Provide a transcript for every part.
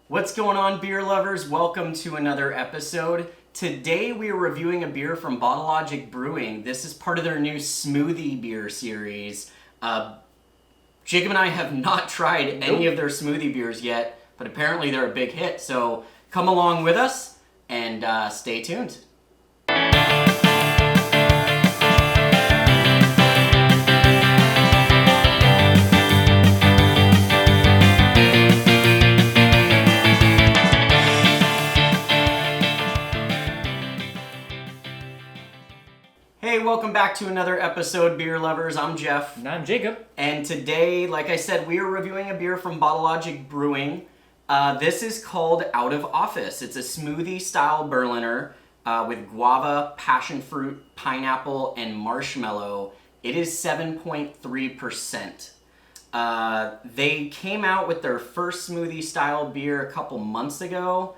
What's going on, beer lovers? Welcome to another episode. Today we are reviewing a beer from Bottle Logic Brewing. This is part of their new Smoothy beer series. Jacob and I have not tried any of their smoothie beers yet, but apparently they're a big hit. So come along with us and stay tuned. Hey, welcome back to another episode, beer lovers. I'm Jeff. And I'm Jacob. And today, like I said, we are reviewing a beer from Bottle Logic Brewing. This is called Out of Office. It's a smoothie-style Berliner with guava, passionfruit, pineapple, and marshmallow. It is 7.3%. They came out with their first smoothie-style beer a couple months ago.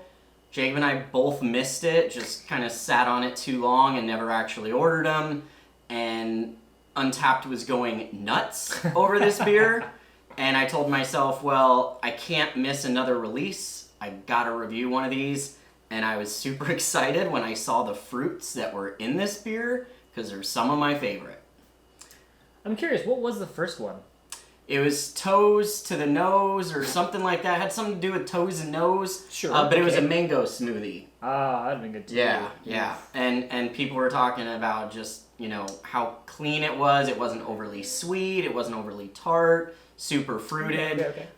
Jacob and I both missed it, just kind of sat on it too long and never actually ordered them. And Untapped was going nuts over this beer. And I told myself, well, I can't miss another release. I gotta review one of these. And I was super excited when I saw the fruits that were in this beer, because they're some of my favorite. I'm curious, what was the first one? It was toes to the nose or something like that. It had something to do with toes and nose. Sure. But it was a mango smoothie. Ah, that'd been good too. Yeah. And people were talking about just, how clean it was. It wasn't overly sweet. It wasn't overly tart. Super fruited. Okay.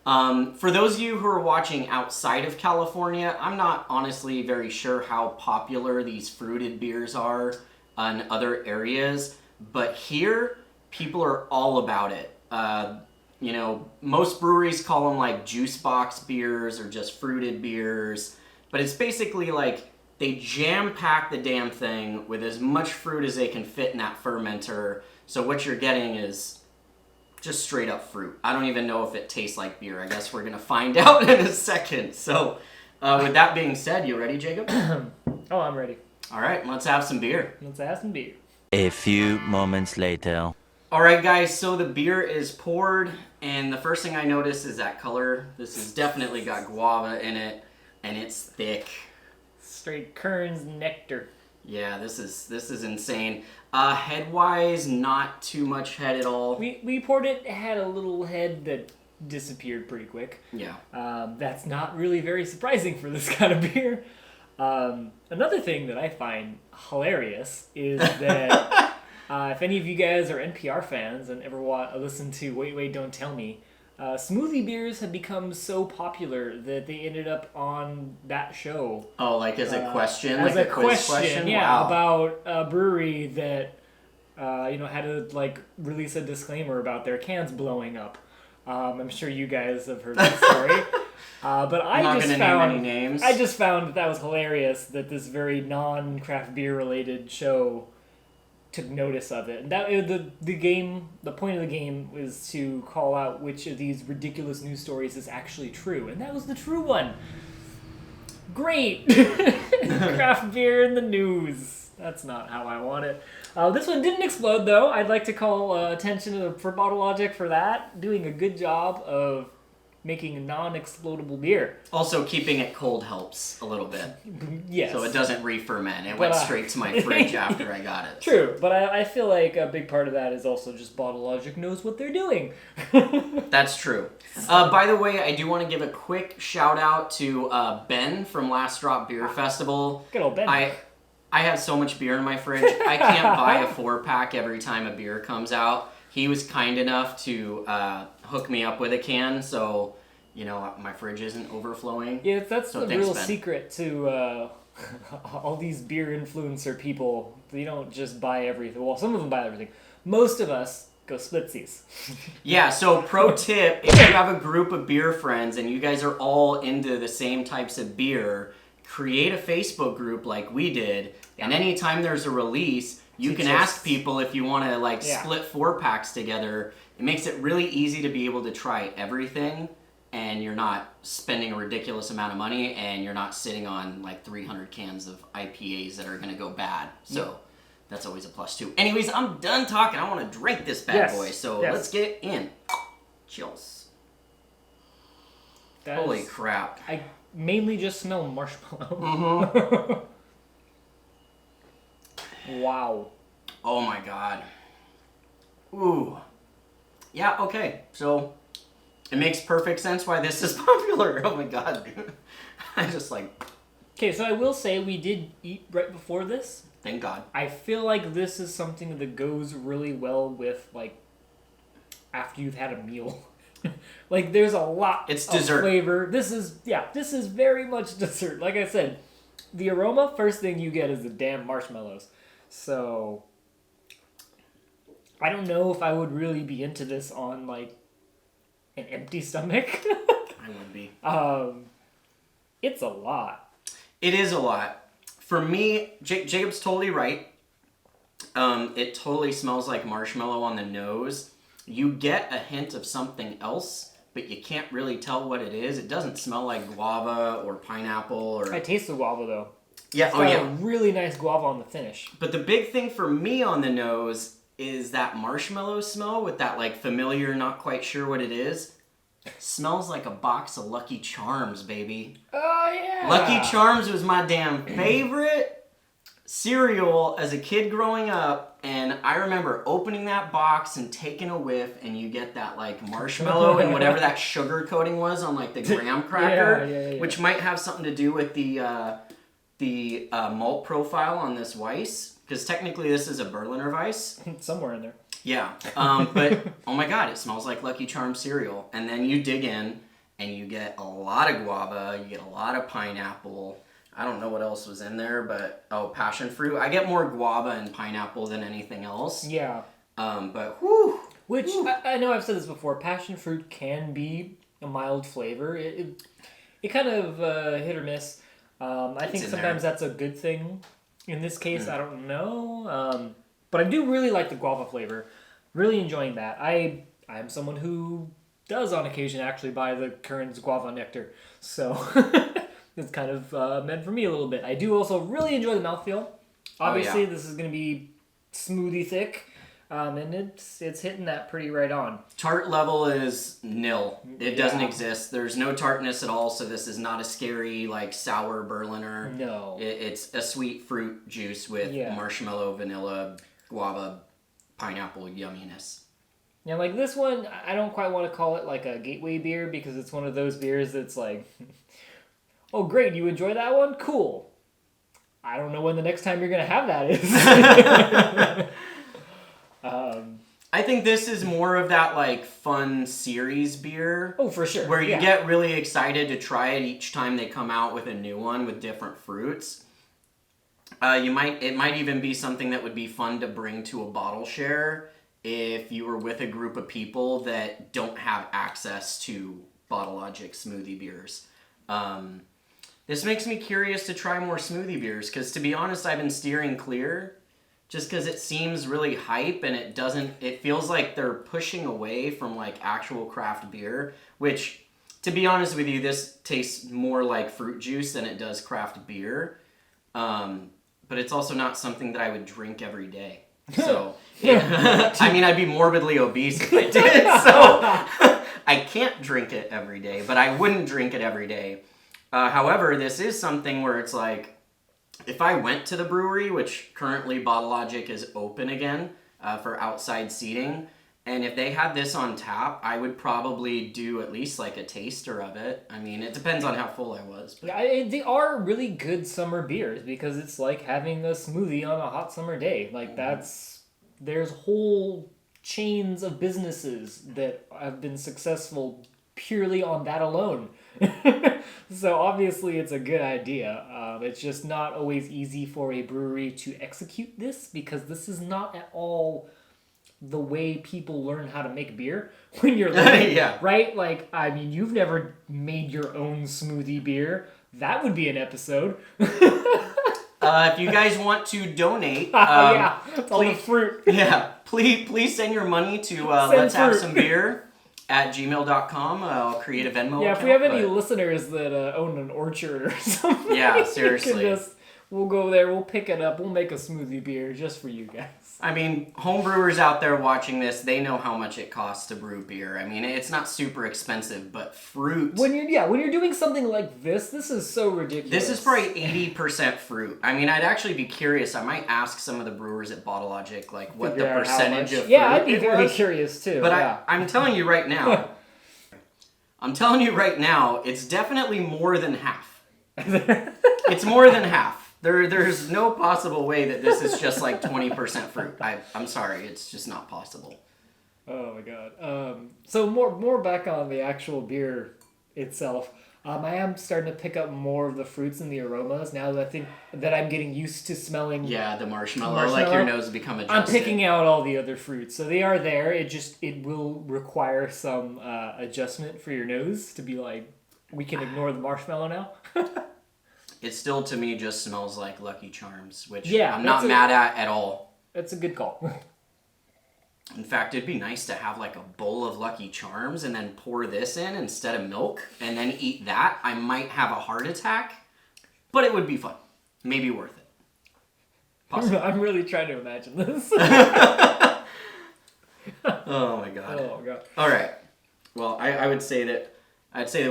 For those of you who are watching outside of California, I'm not honestly very sure how popular these fruited beers are in other areas. But here, people are all about it. Most breweries call them like juice box beers or just fruited beers, but it's basically like they jam-pack the damn thing with as much fruit as they can fit in that fermenter. So what you're getting is just straight up fruit. I don't even know if it tastes like beer. I guess we're gonna find out in a second. So with that being said, you ready, Jacob? Oh, I'm ready. All right, let's have some beer. Let's have some beer. A few moments later. Alright guys, so the beer is poured, and the first thing I notice is that color. This has definitely got guava in it, and it's thick. Straight Kern's nectar. Yeah, this is insane. Head-wise, not too much head at all. We poured it had a little head that disappeared pretty quick. Yeah. That's not really very surprising for this kind of beer. Another thing that I find hilarious is that... if any of you guys are NPR fans and ever listen to Wait, Don't Tell Me, smoothie beers have become so popular that they ended up on that show. Oh, like as a question? As like a quiz question? Yeah, wow. about a brewery that had to release a disclaimer about their cans blowing up. I'm sure you guys have heard that story. But I just found that was hilarious that this very non-craft beer related show took notice of it, and that the point of the game was to call out which of these ridiculous news stories is actually true, and that was the true one. Great. Craft beer in the news. That's not how I want it. This one didn't explode though. I'd like to call attention for Bottle Logic for that, doing a good job of making a non-explodable beer. Also, keeping it cold helps a little bit. Yes. So it doesn't re-ferment. It went straight to my fridge after I got it. True, but I feel like a big part of that is also just Bottle Logic knows what they're doing. That's true. By the way, I do want to give a quick shout out to Ben from Last Drop Beer Festival. Good old Ben. I have so much beer in my fridge. I can't buy a 4-pack every time a beer comes out. He was kind enough to hook me up with a can, so my fridge isn't overflowing. Yeah, that's so the thanks, real Ben. secret to all these beer influencer people. They don't just buy everything. Well, some of them buy everything. Most of us go splitsies. Yeah, so pro tip, if you have a group of beer friends and you guys are all into the same types of beer, create a Facebook group like we did, and anytime there's a release, you can ask people if you want to split 4-packs together. It makes it really easy to be able to try everything, and you're not spending a ridiculous amount of money, and you're not sitting on 300 cans of IPAs that are going to go bad. So that's always a plus too. Anyways, I'm done talking. I want to drink this bad boy, so let's get in. Cheers. Holy crap. I mainly just smell marshmallow. Wow. Oh my god. Ooh. Yeah, okay. So, it makes perfect sense why this is popular. Oh my god. I just like... Okay, so I will say we did eat right before this. Thank God. I feel like this is something that goes really well with, like, after you've had a meal. Like, there's a lot of dessert flavor. This is very much dessert. Like I said, the aroma, first thing you get is the damn marshmallows. So, I don't know if I would really be into this on, like, an empty stomach. I would be. It's a lot. It is a lot. For me, Jacob's totally right. It totally smells like marshmallow on the nose. You get a hint of something else, but you can't really tell what it is. It doesn't smell like guava or pineapple or... I taste the guava, though. Yeah, it's got a really nice guava on the finish. But the big thing for me on the nose is that marshmallow smell with that, like, familiar, not quite sure what it is. Smells like a box of Lucky Charms, baby. Oh, yeah! Lucky Charms was my damn favorite cereal as a kid growing up, and I remember opening that box and taking a whiff, and you get that, like, marshmallow and whatever that sugar coating was on, like, the graham cracker, yeah. which might have something to do with the malt profile on this Weisse, because technically this is a Berliner Weisse. Somewhere in there. Yeah, but oh my god, it smells like Lucky Charms cereal. And then you dig in, and you get a lot of guava, you get a lot of pineapple. I don't know what else was in there, but passion fruit. I get more guava and pineapple than anything else. Yeah. But whew. Which I know I've said this before. Passion fruit can be a mild flavor. It kind of hit or miss. I think sometimes that's a good thing. In this case, I don't know. But I do really like the guava flavor. Really enjoying that. I am someone who does on occasion actually buy the Kern's guava nectar. So it's kind of meant for me a little bit. I do also really enjoy the mouthfeel. Obviously, this is going to be smoothie thick. And it's hitting that pretty right on. Tart level is nil. It doesn't exist. There's no tartness at all, so this is not a scary, like, sour Berliner. No. It's a sweet fruit juice with marshmallow, vanilla, guava, pineapple yumminess. Yeah, like this one, I don't quite want to call it like a gateway beer because it's one of those beers that's like, oh great, you enjoy that one? Cool. I don't know when the next time you're going to have that is. I think this is more of that, like, fun series beer. Oh, for sure. Where you get really excited to try it each time they come out with a new one with different fruits. It might even be something that would be fun to bring to a bottle share if you were with a group of people that don't have access to Bottle Logic smoothie beers. This makes me curious to try more smoothie beers, because to be honest, I've been steering clear just because it seems really hype, and it feels like they're pushing away from, like, actual craft beer, which, to be honest with you, this tastes more like fruit juice than it does craft beer. But it's also not something that I would drink every day. So, I mean, I'd be morbidly obese if I did, so I can't drink it every day, but I wouldn't drink it every day. However, this is something where it's like, if I went to the brewery, which currently Bottle Logic is open again for outside seating, and if they had this on tap, I would probably do at least like a taster of it. I mean, it depends on how full I was. But. Yeah, they are really good summer beers because it's like having a smoothie on a hot summer day. Like there's whole chains of businesses that have been successful purely on that alone. So obviously it's a good idea. It's just not always easy for a brewery to execute this because this is not at all the way people learn how to make beer when you're living, right? Like, I mean, you've never made your own smoothie beer. That would be an episode. If you guys want to donate, it's all the fruit. Please send your money to Let's Have Some Beer at gmail.com. I'll create a Venmo account. If we have any listeners that own an orchard or something, seriously. we'll go there, we'll pick it up, we'll make a smoothie beer just for you guys. I mean, home brewers out there watching this, they know how much it costs to brew beer. I mean, it's not super expensive, but fruit... When you're doing something like this is so ridiculous. This is probably 80% fruit. I mean, I'd actually be curious. I might ask some of the brewers at Bottle Logic, like, what the percentage of fruit I'd be very curious, too. But I'm telling you right now... it's definitely more than half. It's more than half. There's no possible way that this is just like 20% fruit. I'm sorry, it's just not possible. Oh my god. So more back on the actual beer itself. I am starting to pick up more of the fruits and the aromas now that I think that I'm getting used to smelling. Yeah, the marshmallow. Like your nose has become adjusted. I'm picking out all the other fruits, so they are there. It will require some adjustment for your nose to be like, we can ignore the marshmallow now. It still, to me, just smells like Lucky Charms, which I'm not mad at all. That's a good call. In fact, it'd be nice to have like a bowl of Lucky Charms and then pour this in instead of milk and then eat that. I might have a heart attack, but it would be fun. Maybe worth it. Possibly. I'm really trying to imagine this. Oh my god. Oh god. All right. Well, I'd say that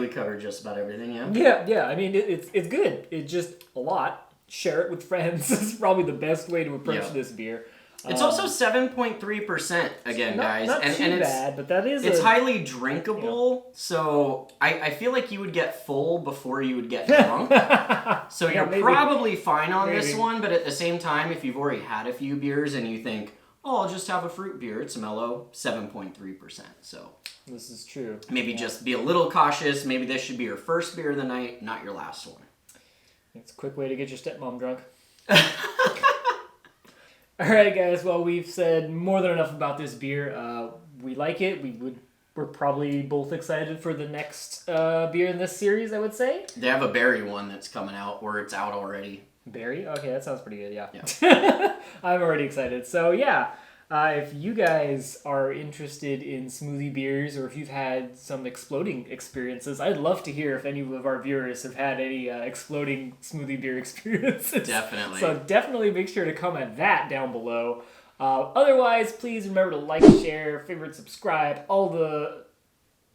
we covered just about everything, yeah? Yeah. I mean, it's good. It's just a lot. Share it with friends. This is probably the best way to approach this beer. It's also 7.3% again, guys. Not too bad, but that is it's highly drinkable, so I feel like you would get full before you would get drunk. So you're probably fine on this one, but at the same time, if you've already had a few beers and you think, oh, I'll just have a fruit beer, it's mellow, 7.3%. So this is true. Maybe just be a little cautious. Maybe this should be your first beer of the night, not your last one. It's a quick way to get your stepmom drunk. Alright guys, well we've said more than enough about this beer. We like it. We're probably both excited for the next beer in this series, I would say. They have a berry one that's coming out, or it's out already. Berry? Okay, that sounds pretty good, yeah. I'm already excited. So yeah, if you guys are interested in smoothie beers, or if you've had some exploding experiences, I'd love to hear if any of our viewers have had any exploding smoothie beer experiences. Definitely. So definitely make sure to comment that down below. Otherwise, please remember to like, share, favorite, subscribe, all the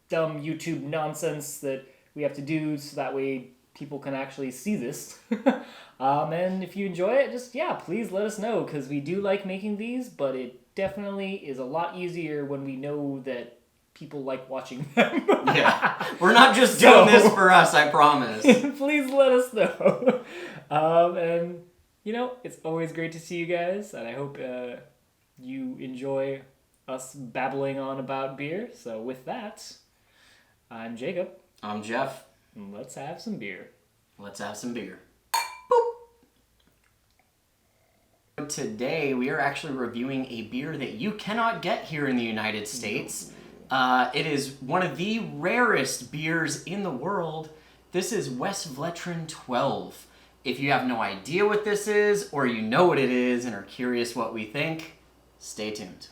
dumb YouTube nonsense that we have to do so that way people can actually see this. And if you enjoy it, just, please let us know, because we do like making these, but it definitely is a lot easier when we know that people like watching them. Yeah, we're not just doing this for us, I promise. Please let us know. And, it's always great to see you guys, and I hope you enjoy us babbling on about beer. So with that, I'm Jacob. I'm Jeff. And let's have some beer. Let's have some beer. Boop. Today we are actually reviewing a beer that you cannot get here in the United States. It is one of the rarest beers in the world. This is Westvleteren 12. If you have no idea what this is, or you know what it is and are curious what we think, stay tuned.